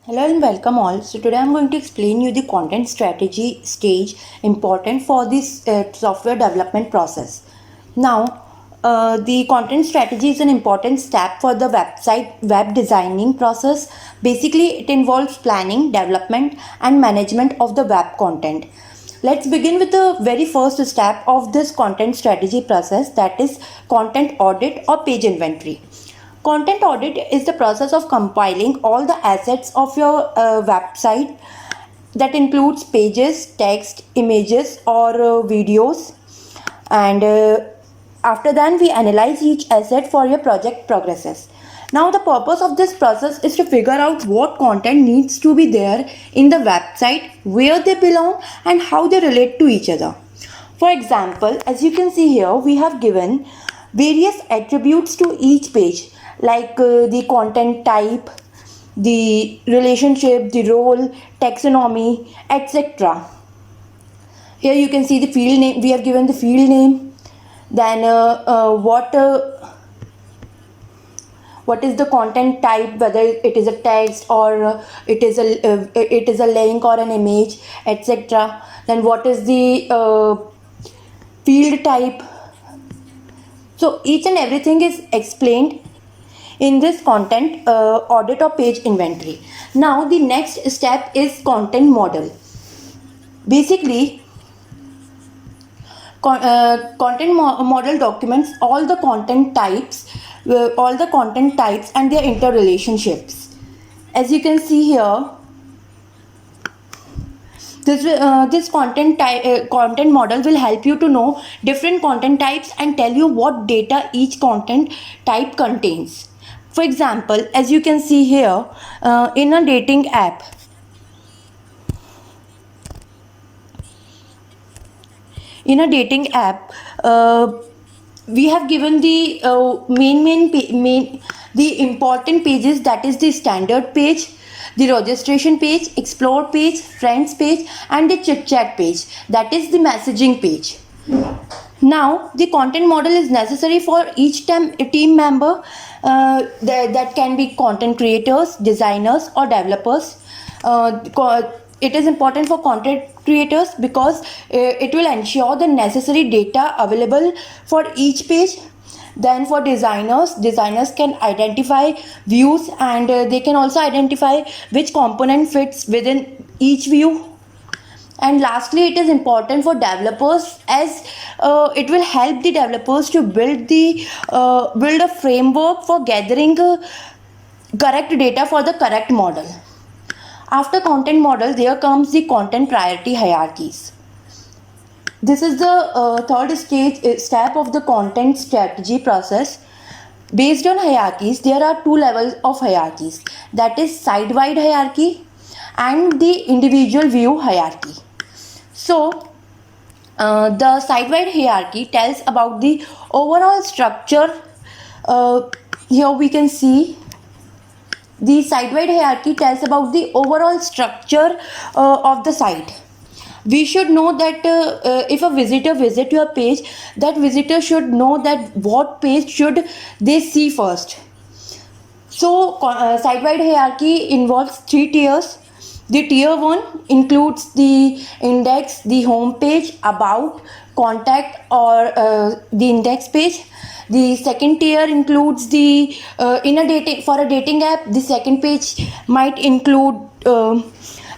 Hello and welcome all. So today I'm going to explain you the content strategy stage important for this software development process. Now, the content strategy is an important step for the web designing process. Basically, it involves planning, development and management of the web content. Let's begin with the very first step of this content strategy process, that is content audit or page inventory. Content audit is the process of compiling all the assets of your website, that includes pages, text, images, or videos. And after that, we analyze each asset for your project progresses. Now, the purpose of this process is to figure out what content needs to be there in the website, where they belong, and how they relate to each other. For example, as you can see here, we have given various attributes to each page, like the content type, the relationship, the role, taxonomy, etc. Here you can see the field name. We have given the field name. Then what is the content type, whether it is a text or it is a link or an image, etc. Then what is the field type. So each and everything is explained in this content audit or page inventory. Now the next step is content model. Basically, model documents all the content types and their interrelationships. As you can see here, this content model will help you to know different content types and tell you what data each content type contains. For example, as you can see here, in a dating app, we have given the the important pages, that is the standard page, the registration page, explore page, friends page, and the chit chat page, that is the messaging page. Now the content model is necessary for each team member, that can be content creators, designers, or developers. It is important for content creators because it will ensure the necessary data available for each page. Then for designers can identify views, and they can also identify which component fits within each view. And lastly, it is important for developers, as it will help the developers to build a framework for gathering correct data for the correct model. After content model, there comes the content priority hierarchies. This is the third step of the content strategy process. Based on hierarchies, there are two levels of hierarchies, that is site-wide hierarchy and the individual view hierarchy. So the site-wide hierarchy tells about the overall structure. Here we can see the site-wide hierarchy tells about the overall structure of the site. We should know that if a visitor visits your page, that visitor should know that what page should they see first. So site-wide hierarchy involves three tiers. The tier 1 includes the index, the home page, about, contact, or the index page. The second tier includes the for a dating app, the second page might include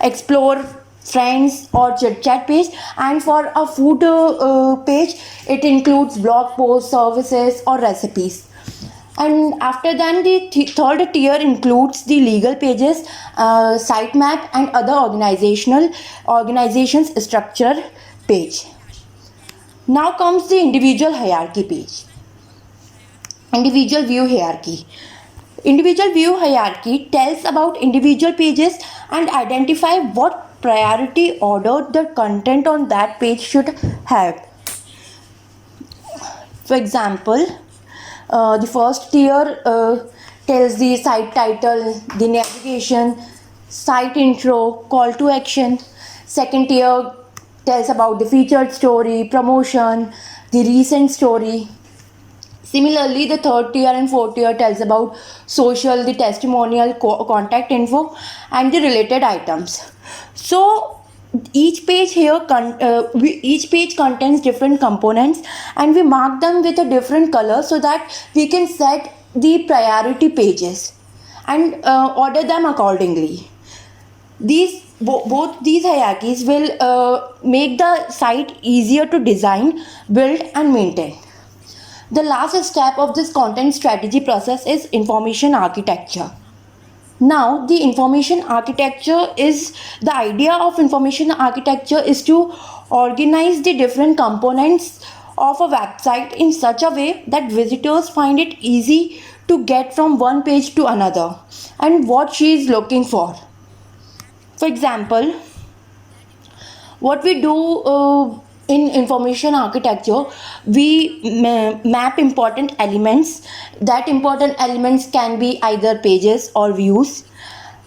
explore, friends, or chit chat page. And for a food page, it includes blog posts, services, or recipes. And after that, the third tier includes the legal pages, sitemap, and other organizations structure page. Now comes the individual hierarchy page. Individual view hierarchy. Individual view hierarchy tells about individual pages and identify what priority order the content on that page should have. For example, the first tier tells the site title, the navigation, site intro, call to action. Second tier tells about the featured story, promotion, the recent story. Similarly, the third tier and fourth tier tells about social, the testimonial, contact info, and the related items. So each page here, each page contains different components, and we mark them with a different color so that we can set the priority pages and order them accordingly. Both these hierarchies will make the site easier to design, build, and maintain. The last step of this content strategy process is information architecture. Now, the information architecture is the idea of information architecture is to organize the different components of a website in such a way that visitors find it easy to get from one page to another and what she is looking for. For example, what we do in information architecture, we map important elements. That important elements can be either pages or views,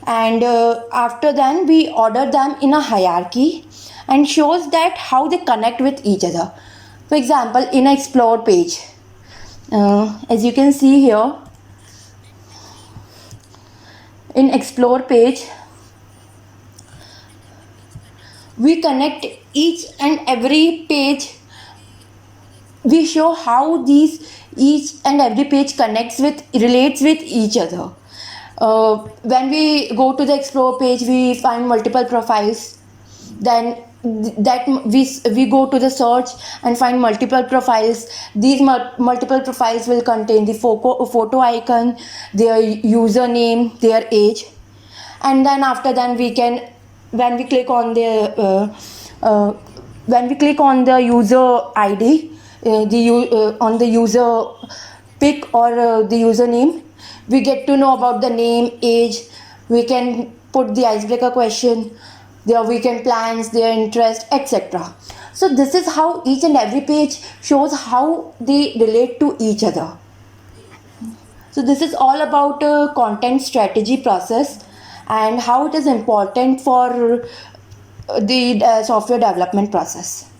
and after then we order them in a hierarchy and shows that how they connect with each other. For example, in an explore page, as you can see here, in explore page we connect each and every page. We show how these each and every page relates with each other. When we go to the explore page, we find multiple profiles. Then that we go to the search and find multiple profiles. These multiple profiles will contain the photo icon, their username, their age, and then after then we can, when we click on the user ID, on the user pic or the username, we get to know about the name, age. We can put the icebreaker question, their weekend plans, their interest, etc. So this is how each and every page shows how they relate to each other. So this is all about content strategy process and how it is important for the software development process.